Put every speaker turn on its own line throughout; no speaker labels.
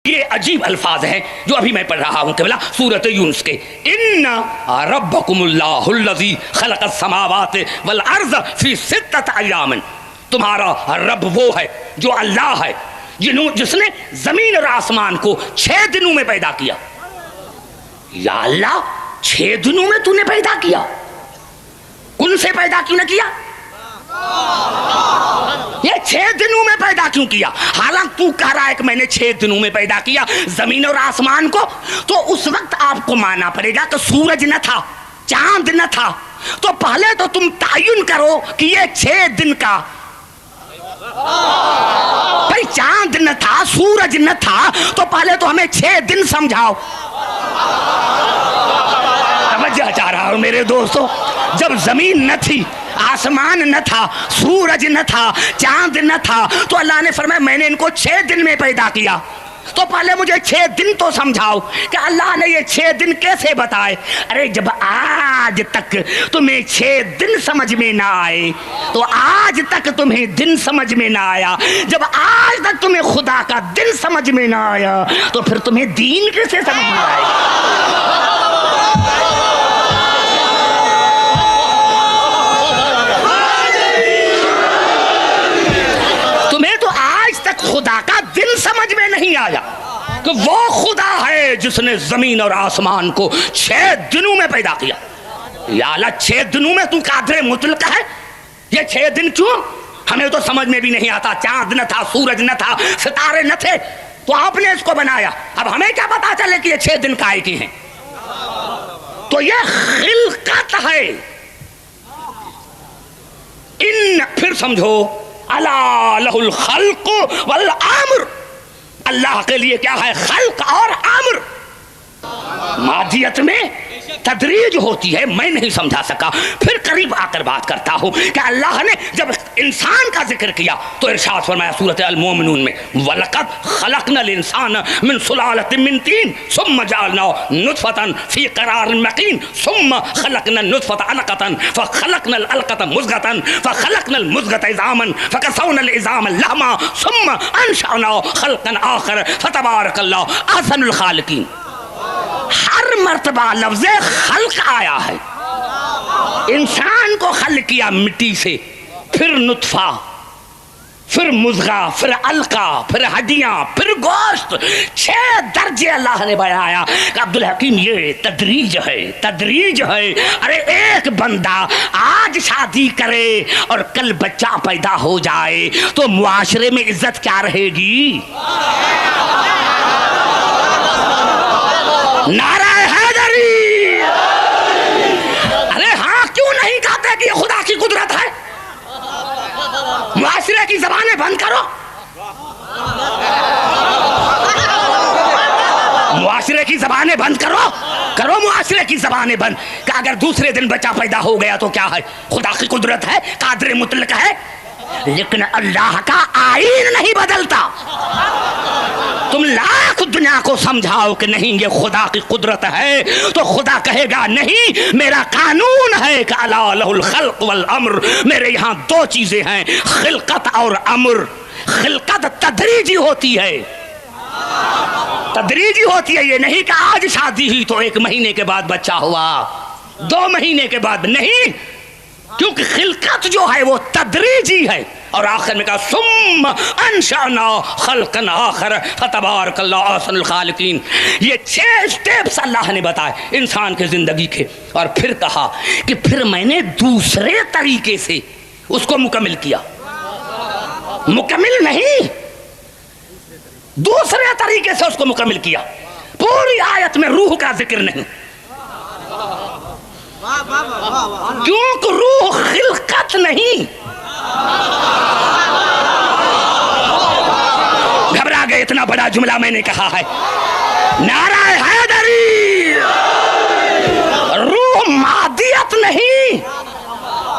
ये अजीब अल्फाज हैं जो अभी मैं पढ़ रहा हूं केवल सूरत यूनुस के। इन्ना रब्बकुमुल्लाहुल्लज़ी खलक़स समावाति वल अर्ज़ फी सित्तति अय्यामिन, तुम्हारा रब वो है जो अल्लाह है जिसने जमीन और आसमान को 6 दिनों में पैदा किया। या अल्लाह 6 दिनों में तूने पैदा किया, कौन से पैदा क्यों न किया? ये 6 दिनों में पैदा क्यों किया? हालांकि तू कह रहा है कि मैंने 6 दिनों में पैदा किया जमीन और आसमान को, तो उस वक्त आपको मानना पड़ेगा कि सूरज न था, चांद न था, तो पहले तो तुम तायुन करो कि ये 6 दिन का, भाई चांद न था, सूरज न था, तो पहले तो हमें 6 दिन समझाओ। समझ जा रहा हूं मेरे दोस्तों, जब जमीन न थी, आसमान न था, सूरज न था, चांद न था, तो अल्लाह ने फरमाया मैंने इनको 6 दिन में पैदा किया, तो पहले मुझे 6 दिन तो समझाओ कि अल्लाह ने ये 6 दिन कैसे बताए। अरे जब आज तक तुम्हें 6 दिन समझ में ना आए, तो आज तक तुम्हें दिन समझ में ना आया, जब आज तक तुम्हें खुदा का दिन समझ में ना आया, तो फिर तुम्हें दीन कैसे समझ में आएगा? खुदा का दिन समझ में नहीं आया कि वो खुदा है जिसने जमीन और आसमान को 6 दिनों में पैदा किया। या अल्लाह 6 दिनों में तू कादरे मुतलक है, ये 6 दिन क्यों? हमें तो समझ में भी नहीं आता, चांद न था, सूरज न था, सितारे न थे, तो आपने इसको बनाया, अब हमें क्या पता चले कि ये 6 दिन काय की हैं? तो ये खिलकत है। इन फिर समझो, अला लहुल खल्क़ वल अम्र, अल्लाह के लिए क्या है? खल्क़ और अम्र। मादियत में तदरीज होती है, मैं नहीं समझा सका, फिर करीब आकर बात करता हूं कि अल्लाह ने जब इंसान का जिक्र किया तो इरशाद फरमाया सूरत अल मोमिनून में, वलक़द खलक़नल इंसान मिन सुलालतिन मिन तीन सुम्मा जअलनाहु नुतफ़तन फ़ी क़रारिन मकीन सुम्मा खलक़नल नुतफ़ता अलक़तन फ़खलक़नल अलक़ता मुज़ग़तन फ़खलक़नल मुज़ग़ता इज़ामन फ़कसौनल इज़ाम लहमा सुम्मा अंशअनाहु खल्क़न आख़र फ़तबारकल्लाहु अहसनुल ख़ालिक़ीन। हर मर्तबा लफ्ज़े खल्क आया है। इंसान को खल्क किया मिट्टी से, फिर नुत्फा, फिर मुज़गा, फिर अलका, फिर हड्डियां, फिर गोश्त, 6 दर्जे अल्लाह ने बनाया। अब्दुल हकीम ये तदरीज है, तदरीज है। अरे एक बंदा आज शादी करे और कल बच्चा पैदा हो जाए तो मुआशरे में इज्जत क्या रहेगी? नारा हैदरी। अरे हाँ, क्यों नहीं कहते कि ये खुदा की कुदरत है? मुआशरे की जबानें बंद करो, मुआशरे की जबानें बंद करो, करो मुआशरे की जबानें बंद। कि अगर दूसरे दिन बच्चा पैदा हो गया तो क्या है? खुदा की कुदरत है, कादर मुतलक है। लेकिन अल्लाह का आईन नहीं बदलता। तुम लाख दुनिया को समझाओ कि नहीं ये खुदा की कुदरत है, तो खुदा कहेगा नहीं, मेरा कानून है कि अला लहुल खल्क़ वल अम्र, मेरे यहाँ 2 चीजें हैं, खिलकत और अम्र। खिलकत तदरीजी होती है, तदरीजी होती है। ये नहीं कि आज शादी हुई तो 1 महीने के बाद बच्चा हुआ, 2 महीने के बाद नहीं, क्योंकि खिलकत जो है वो तदरीजी है। और आखिर में कहा सुम्मा अंशअना खल्क़न आखर फतबारकल्लाहु अहसनुल ख़ालिक़ीन। ये 6 स्टेप्स अल्लाह ने बताए इंसान के जिंदगी के। और फिर कहा कि फिर मैंने दूसरे तरीके से उसको मुकम्मिल किया। मुकम्मिल नहीं, दूसरे तरीके से उसको मुकम्मिल किया। पूरी आयत में रूह का जिक्र नहीं, क्योंकि रूह खिलकत नहीं। घबरा गए, इतना बड़ा जुमला मैंने कहा है। नारा हैदरी। रूह मादियत नहीं,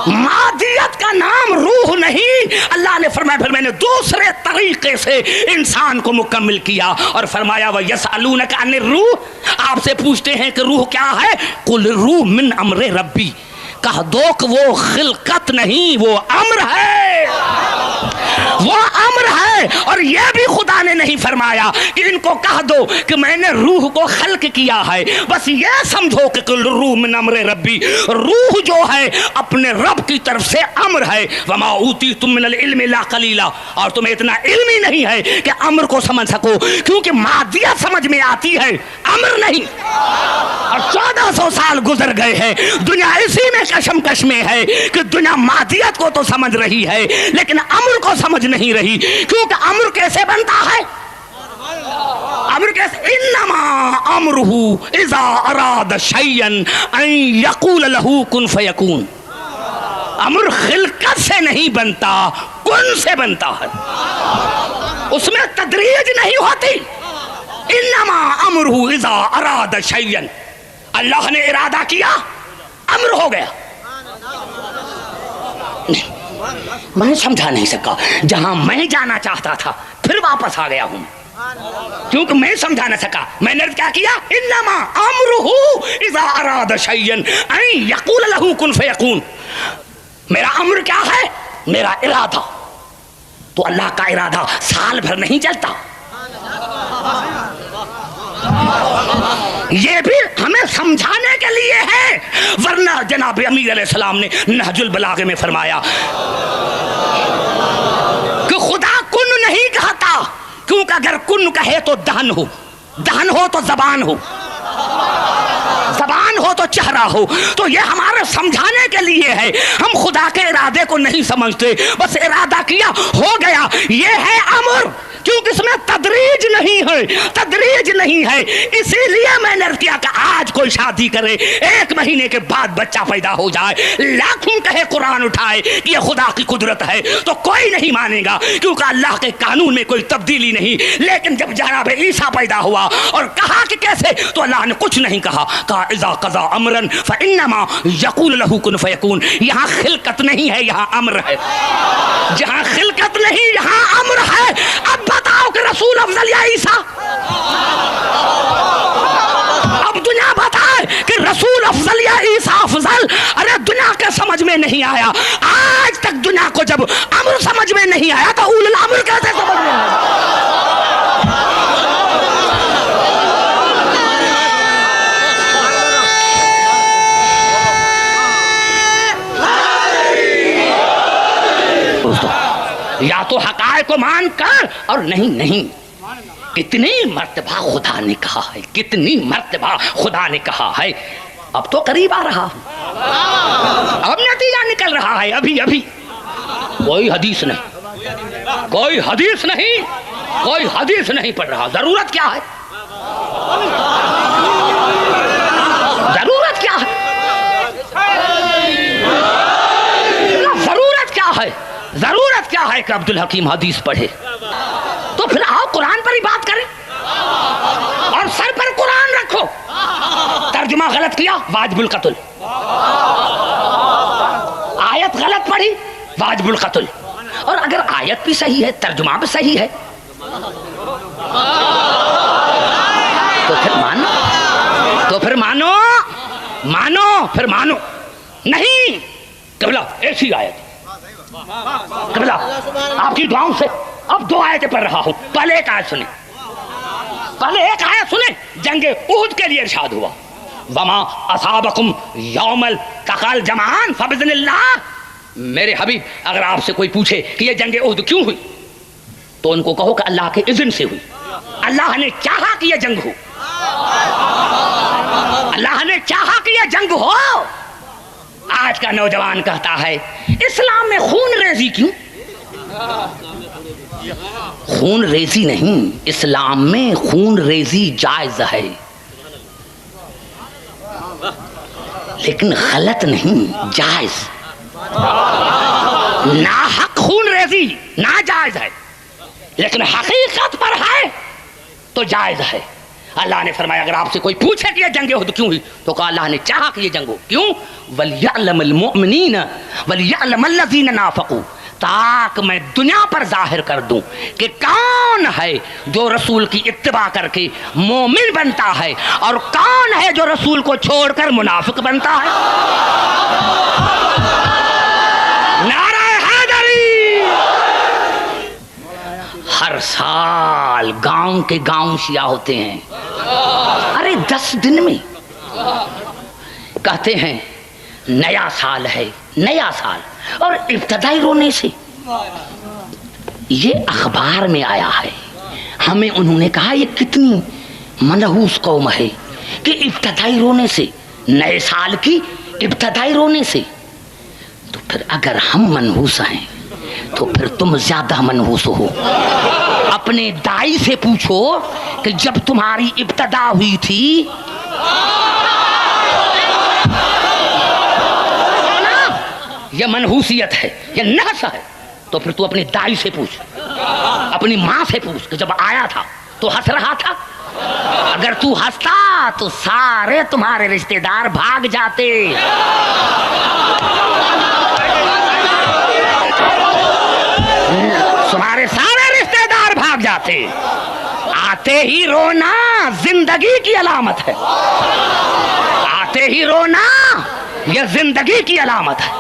मादियत का नाम रूह नहीं। अल्लाह ने फरमाया फिर मैंने दूसरे तरीके से इंसान को मुकम्मिल किया और फरमाया व यसअलूनका अनिर रूह, आपसे पूछते हैं कि रूह क्या है? कुल रूह मिन अम्रे रब्बी, कह दो कि वो खिलकत नहीं, वो अम्र है, वो अम्र है। है। और यह भी खुदा ने नहीं फरमाया कि इनको कह दो कि मैंने रूह को खल्क किया है, बस यह समझो कि रूह मिन अम्र रब्बी, रूह जो है अपने रब की तरफ से अम्र है। वमा ऊतीतुम मिनल इल्मि इल्ला कलीला, और तुम्हें इतना इल्म ही नहीं है कि अम्र को समझ सको, क्योंकि मादियत समझ में आती है, अम्र नहीं। और 1400 साल गुजर गए हैं, दुनिया इसी में कशमकश में है कि दुनिया मादियत को तो समझ रही है लेकिन अम्र को समझ नहीं रही। क्योंकि अम्र कैसे बनता है? अम्र कैसे? इन्नमा अम्रुहु इज़ा अराद शैयन अन यक़ूल लहू कुन फयकून। अम्र खिलकत से नहीं बनता, कुन से बनता है। उसमें तदरीज नहीं होती। इन्नमा अम्रुहु इज़ा अराद शैयन, अल्लाह ने इरादा किया, अम्र हो गया। नहीं, मैं समझा नहीं सका। जहां मैं जाना चाहता था फिर वापस आ गया हूं, क्योंकि मैं समझा न सका। मैंने क्या किया? इन्नमा अम्रुहु इज़ा अराद शैयन अन यक़ूल लहू कुन फयकून। मेरा अम्र क्या है? मेरा इरादा। तो अल्लाह का इरादा साल भर नहीं चलता। ये भी हमें समझाने के लिए है, वरना जनाब अमीर अलैहिस्सलाम ने नहजुल बलागे में फरमाया कि खुदा कुन नहीं कहता, क्योंकि अगर कुन कहे तो दहन हो, दहन हो तो जबान हो, जबान हो तो चेहरा हो। तो ये हमारे समझाने के लिए है। हम खुदा के इरादे को नहीं समझते, बस इरादा किया, हो गया। ये है अमर, क्योंकि इसमें तदरीज नहीं है, तदरीज नहीं है। इसीलिए मैंने किया कि आज कोई शादी करे, 1 महीने के बाद बच्चा पैदा हो जाए, लाखों कहे कुरान उठाए कि ये खुदा की कुदरत है, तो कोई नहीं मानेगा, क्योंकि अल्लाह के कानून में कोई तब्दीली नहीं। लेकिन जब जनाब ईसा पैदा हुआ और कहा कि कैसे, तो अल्लाह ने कुछ नहीं कहा इज़ा क़ज़ा अमरन फ़इन्नमा यक़ूल लहू कुन फ़यकून। यहाँ खिलकत नहीं है, यहाँ अम्र है। जहाँ खिलकत नहीं, यहाँ अम्र है। अब बताओ कि रसूल अफजल या ईसा? अब दुनिया बताए कि रसूल अफजल या ईसा अफजल? अरे दुनिया के समझ में नहीं आया। आज तक दुनिया को जब अम्र समझ में नहीं आया तो उलुल अम्र कैसे समझ में आया? या तो हकाए को मान कर, और नहीं। कितनी मर्तबा खुदा ने कहा है, कितनी मर्तबा खुदा ने कहा है। अब तो करीब आ रहा हूं, अब नतीजा निकल रहा है। अभी अभी कोई हदीस नहीं, कोई हदीस नहीं, कोई हदीस नहीं पढ़ रहा। जरूरत क्या है? जरूरत क्या है? जरूरत क्या है? जरूरत क्या है कि अब्दुल हकीम हदीस पढ़े? तो फिर आओ कुरान पर ही बात करें, और सर पर कुरान रखो। तर्जुमा गलत किया, वाजिबुल कत्ल। आयत गलत पढ़ी, वाजिबुल कत्ल। और अगर आयत भी सही है, तर्जुमा भी सही है, तो फिर मानो, तो फिर मानो, मानो, फिर मानो। नहीं कबला ऐसी आयत, कबला आपकी दुआओं से अब 2 आयतें पढ़ रहा हूं। पहले एक आयत सुने, पहले एक आयत सुने। जंगे उहुद के लिए इरशाद हुआ, वमा असाबकुम यौमल तक़ल जमान फबिज़्निल्लाह। मेरे हबीब, अगर आपसे कोई पूछे कि ये जंगे उहुद क्यों हुई, तो उनको कहो कि अल्लाह के इज़्न से हुई। अल्लाह ने चाहा कि यह जंग हो, अल्लाह ने चाहा कि यह जंग हो। आज का नौजवान कहता है इस्लाम में खून रेजी क्यों? खून रेजी नहीं, इस्लाम में खून रेजी जायज है, लेकिन गलत नहीं, जायज। नाहक खून रेजी नाजायज है, लेकिन हकीकत पर है तो जायज है। अल्लाह ने फरमाया अगर आपसे कोई पूछे कि ये जंग उहद क्यों हुई, तो कहा अल्लाह ने चाहा कि ये जंग हो। क्यों? वलियअलमल मुमिनीन वलियअलमल लज़ीना नाफ़क़ू, ताकि मैं दुनिया पर जाहिर कर दूं कि कौन है जो रसूल की इत्तिबा करके मोमिन बनता है और कौन है जो रसूल को छोड़कर मुनाफिक बनता है। नारा हैदरी, हर साल गांव के गांव शिया होते हैं। अरे 10 दिन में कहते हैं नया साल है, नया साल, और इब्तदाई रोने से ये अखबार में आया है। हमें उन्होंने कहा ये कितनी मनहूस कौम है कि इब्तदाई रोने से, नए साल की इब्तदाई रोने से। तो फिर अगर हम मनहूस हैं तो फिर तुम ज्यादा मनहूस हो। अपने दाई से पूछो कि जब तुम्हारी इब्तदा हुई थी ये मनहूसियत है, ये नहस है, तो फिर तू अपनी दाई से पूछ, अपनी माँ से पूछ कि जब आया था तो हंस रहा था। अगर तू हंसता तो सारे तुम्हारे रिश्तेदार भाग जाते। तुम्हारे सारे रिश्तेदार भाग जाते। आते ही रोना जिंदगी की अलामत है, आते ही रोना यह जिंदगी की अलामत है।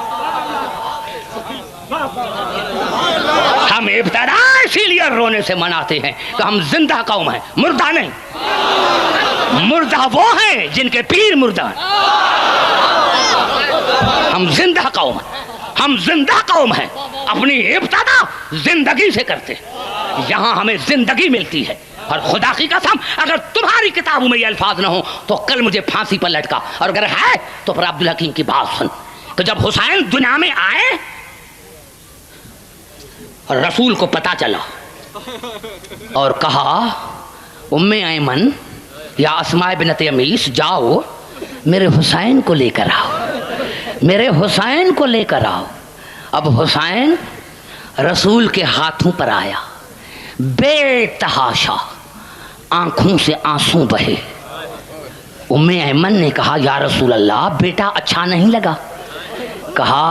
हम इब्तदा इसीलिए रोने से मनाते हैं कि हम जिंदा कौम हैं, मुर्दा नहीं। मुर्दा वो हैं जिनके पीर मुर्दा हैं। हम जिंदा कौम हैं, हम जिंदा कौम हैं। अपनी इब्तदा जिंदगी से करते हैं, यहां हमें जिंदगी मिलती है। और खुदा की कसम अगर तुम्हारी किताबों में ये अल्फाज ना हो तो कल मुझे फांसी पर लटका। और अगर है तो फिर अब्दुल हकीम की बात सुन। तो जब हुसैन दुनिया में आए और रसूल को पता चला और कहा उम्मे ऐमन या अस्मा बिनत यमीस जाओ मेरे हुसैन को लेकर आओ, मेरे हुसैन को लेकर आओ। अब हुसैन रसूल के हाथों पर आया, बेतहाशा आंखों से आंसू बहे। उम्मे ऐमन ने कहा या रसूल अल्लाह बेटा अच्छा नहीं लगा। कहा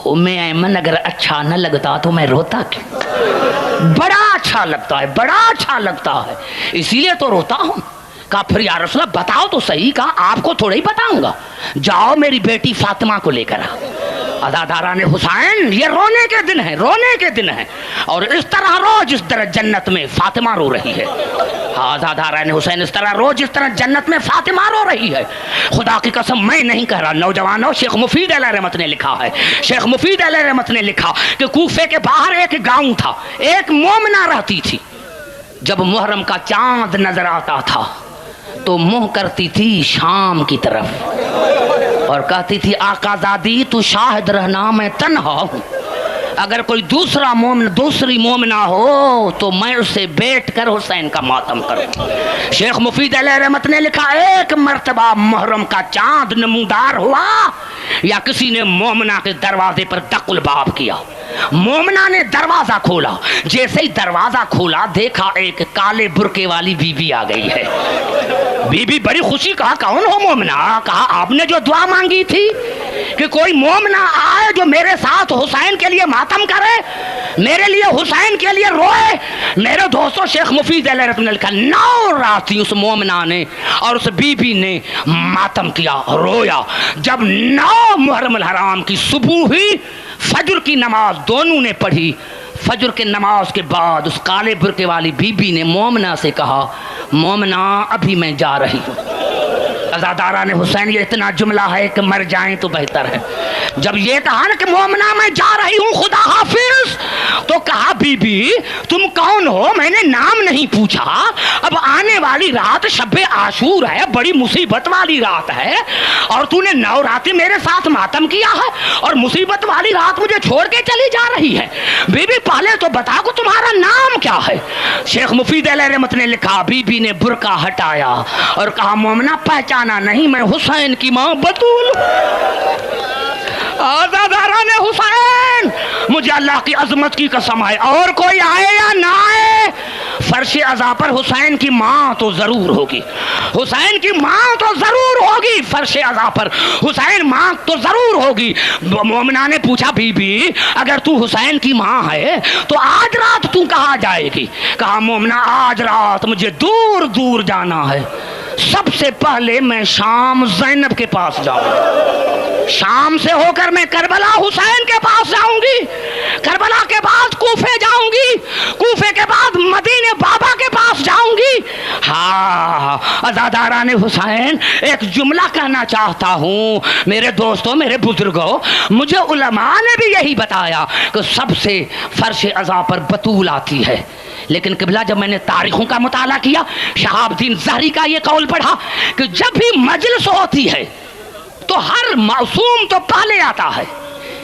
उम्मे ऐमन अगर अच्छा न लगता तो मैं रोता क्यों? बड़ा अच्छा लगता है, बड़ा अच्छा लगता है, इसीलिए तो रोता हूं। कहा फिर या रसूल अल्लाह बताओ तो सही। कहा आपको थोड़ा ही बताऊंगा, जाओ मेरी बेटी फातिमा को लेकर आ। अदादारा ने हुसैन ये रोने के दिन है, रोने के दिन है, और इस तरह रोज इस तरह जन्नत में फातिमा रो रही है। अदादारा ने हुसैन इस तरह रोज इस तरह जन्नत में फातिमा रो रही है। खुदा की कसम मैं नहीं कह रहा, नौजवानों, शेख मुफीद अलैहि रहमत ने लिखा है, शेख मुफीद अलैहि रहमत ने लिखा कि कूफे के बाहर एक गांव था, एक मोमना रहती थी। जब मुहर्रम का चांद नजर आता था तो मुंह करती थी शाम की तरफ और कहती थी आकाज़ादी तू शाहिद रहना मैं तन्हा हूँ, अगर कोई दूसरा मोमिन दूसरी मोमिना हो तो मैं उससे बैठ कर हुसैन का मातम करूँ। शेख मुफीद अलैहि रहमत ने लिखा एक मर्तबा मुहर्रम का चांद नमूदार हुआ या किसी ने मोमिना के दरवाजे पर दकुल बाब किया। मोमिना ने दरवाजा खोला, जैसे ही दरवाजा खोला देखा एक काले बुरके वाली बीबी आ गई है। बीबी बड़ी खुशी, कहा कौन हो मोमिना? कहा आपने जो दुआ मांगी थी कि कोई मोमिना आए जो मेरे साथ हुसैन के लिए मातम करे, मेरे लिए हुसैन के लिए रोए। मेरे दोस्तों शेख मुफीद अलैहि रहमत ने लिखा 9 रात उस मोमिना ने और उस बीबी ने मातम किया, रोया। जब 9 मुहर्रम हराम की सुबह हुई, फजर की नमाज दोनों ने पढ़ी। फजर के नमाज के बाद उस काले बुरके वाली बीबी ने मोमिना से कहा मोमिना अभी मैं जा रही हूँ। अज़ादारा ने हुसैन ये इतना जुमला है कि मर जाएं तो बेहतर है। जब ये कहा ना कि मोमिना मैं जा रही हूँ खुदा हाफिज, तो कहा बीबी तुम कौन हो? मैंने नाम नहीं पूछा। अब आने वाली रात शब्बे आशूर है, बड़ी मुसीबत वाली रात है, और तूने 9 रातें मेरे साथ मातम किया है और मुसीबत वाली रात मुझे छोड़ के चली जा रही है। बीबी पहले तो बता को तुम्हारा नाम क्या है? शेख मुफीद अलैहि रहमत ने लिखा बीबी ने बुरका हटाया और कहा मोमिना पहचाना नहीं, मैं हुसैन की मां बतूल। आज़ादारा ने हुसैन मुझे अल्लाह की अजमत की कसम है और कोई आए या ना आए फर्श अज़ा पर हुसैन की मां तो जरूर होगी, हुसैन की मां तो जरूर होगी, फर्श अज़ा पर हुसैन मां तो जरूर होगी। मोमिना ने पूछा बीबी अगर तू हुसैन की मां है तो आज रात तू कहाँ जाएगी? कहा मोमिना आज रात मुझे दूर दूर जाना है, सबसे पहले मैं शाम ज़ैनब के पास जाऊंगी, शाम से होकर मैं करबला हुसैन के पास जाऊंगी, करबला के बाद कूफे जाऊंगी, कूफे के अज़ादारान हुसैन, एक जुमला कहना चाहता हूँ मेरे दोस्तों, मेरे बुजुर्गों, मुझे उलमा ने भी यही बताया कि सबसे फर्श अज़ा पर बतूल आती है। लेकिन किबला जब मैंने तारीखों का मुताला किया, शहाबुद्दीन ज़हरी का ये कौल पढ़ा कि जब भी मजलिस होती है तो हर मासूम तो पहले आता है,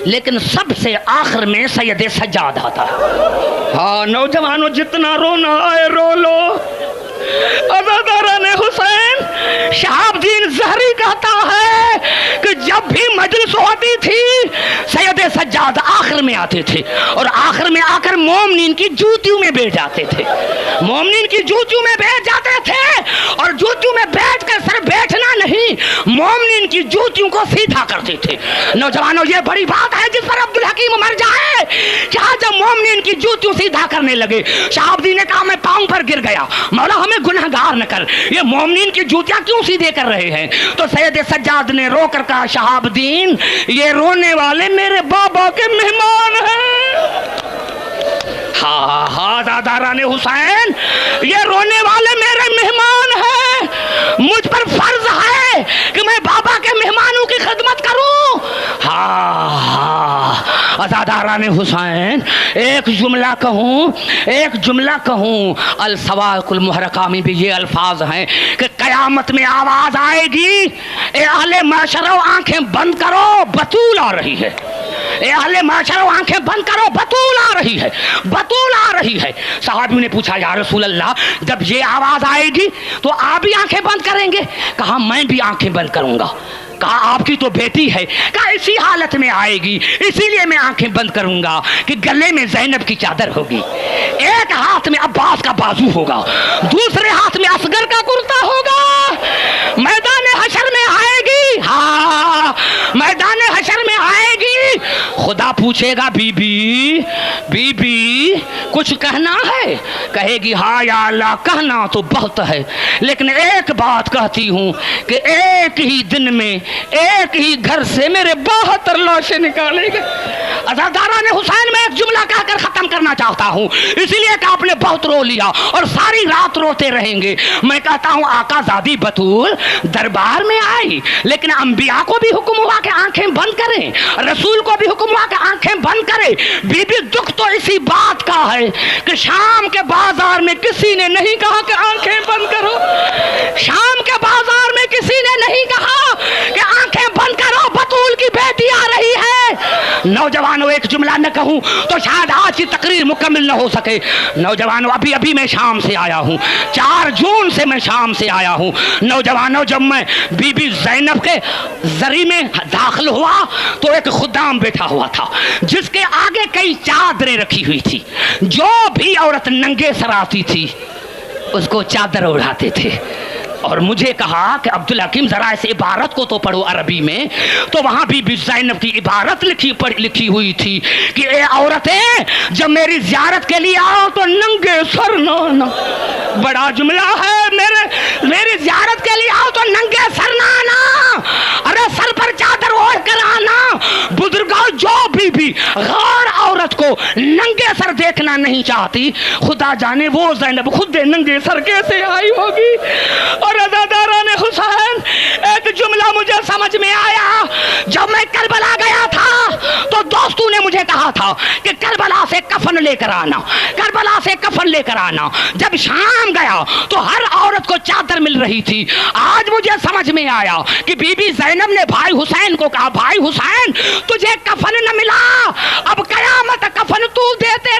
लेकिन सबसे आखिर में सैयद सज्जाद आता है। हाँ नौजवानों, जितना रोना आए रो लो। अज़ादारान हुसैन, शहाबुद्दीन ज़हरी कहता है कि जब भी मजलिस होती थी सैयद सज्जाद आखिर में आते थे और आखिर में आकर मोमिनीन की जूतियों में बैठ जाते थे। मोमिनीन की जूतियों में बैठ जाते थे और जूतियों में बैठ कर सिर्फ बैठना नहीं, मोमिनीन की जूतियों को सीधा करते थे। नौजवानों, ये बड़ी बात है जिस पर अब्दुल हकीम मर जाए। क्या जब मोमिनीन की जूतियों सीधा करने लगे, शहाबुद्दीन ने कहा मैं पांव पर गिर गया, मौला हमें गुनहगार न कर, ये मोमिनीन की जूतियां क्यों सीधे कर रहे हैं? तो सैयद सज्जाद ने रोकर कहा, शहाबुद्दीन, ये रोने वाले मेरे बाबा के मेहमान हैं। हाँ हाँ अज़ादारान हुसैन, ये रोने वाले मेरे मेहमान हैं, मुझ पर फर्ज है कि मैं बाबा के मेहमानों की खिदमत करूं। हाँ अज़ादारान हुसैन, एक जुमला कहूँ अल सवाक़ुल मुहर्रका में भी ये अल्फाज हैं कि कयामत में आवाज आएगी, ए अहले माशरो आंखें बंद करो, बतूल आ रही है। ए अहले माशरो आंखें बंद करो, बतूल आ रही है, बतूल आ रही है। सहाबियों ने पूछा, या रसूल अल्लाह, जब ये आवाज आएगी तो आप भी आंखें बंद करेंगे? कहा मैं भी आंखें बंद करूंगा। कहा आपकी तो बेटी है, कहा इसी हालत में आएगी, इसीलिए मैं आंखें बंद करूंगा कि गले में ज़ैनब की चादर होगी, एक हाथ में अब्बास का बाजू होगा, दूसरे हाथ में असगर का कुर्ता होगा, मैदान हशर में आएगी। हाँ मैदान हशर में आएगी, खुदा पूछेगा बीबी बीबी कुछ कहना है? कहेगी हाँ या अल्लाह, कहना तो बहुत है, लेकिन एक बात कहती हूँ कि एक ही दिन में एक ही घर से मेरे 72 लाशें निकाले गए। अज़ादारान हुसैन, मैं एक जुमला कहकर खत्म करना चाहता हूँ, इसलिए कि आपने बहुत रो लिया और सारी रात रोते रहेंगे। मैं कहता हूँ आका ज़ादी बतूल दरबार में आई, लेकिन अंबिया को भी हुक्म हुआ कि आंखें बंद करें, रसूल को भी हुक्म हुआ कि आंखें बंद करें। बीबी दुख तो इसी बात का है कि शाम के बाजार में किसी ने नहीं कहा कि आंखें बंद करो, शाम के बाजार में किसी ने नहीं कहा कि आंखें बंद करो, बतूल की बेटी आ रही है। नौजवानों, एक जुमला न कहूं तो शायद आज की तकरीर मुकम्मल न हो सके। नौजवानों, अभी अभी मैं शाम से आया हूं, 4 जून से मैं शाम से आया हूं। नौजवानों, जब मैं बीबी ज़ैनब के जरी में दाखिल हुआ तो एक खुदाम बैठा हुआ था जिसके आगे कई चादरें रखी हुई थी। जो भी औरत नंगे सर आती थी उसको चादर उड़ाते थे और मुझे कहा कि अब्दुल हकीम जरा इस इबारत को तो पढ़ो अरबी में। तो वहां भी ज़ैनब की इबारत लिखी हुई थी कि ए औरतें, जब मेरी ज़ियारत के लिए आओ तो नंगे सर ना आना। बड़ा जुमला है, मेरी ज़ियारत के लिए आओ तो नंगे सर ना आना, अरे सर पर चादर ओढ़ कर आना। बुजुर्गों, जो भी गैर औरत को नंगे सर देखना नहीं चाहती, खुदा जाने वो ज़ैनब खुद नंगे सर कैसे आई होगी। और अज़ादारान हुसैन, एक जुमला मुझे समझ में आया। जब मैं करबला गया था तो दोस्तों ने मुझे कहा था कि करबला से कफन लेकर आना, करबला से कफन लेकर आना। जब शाम गया तो हर औरत को चादर मिल रही थी। आज मुझे समझ में आया कि बीबी ज़ैनब ने भाई हुसैन को कहा, भाई हुसैन तुझे कफन न मिला, अब कयामत कफन तू देते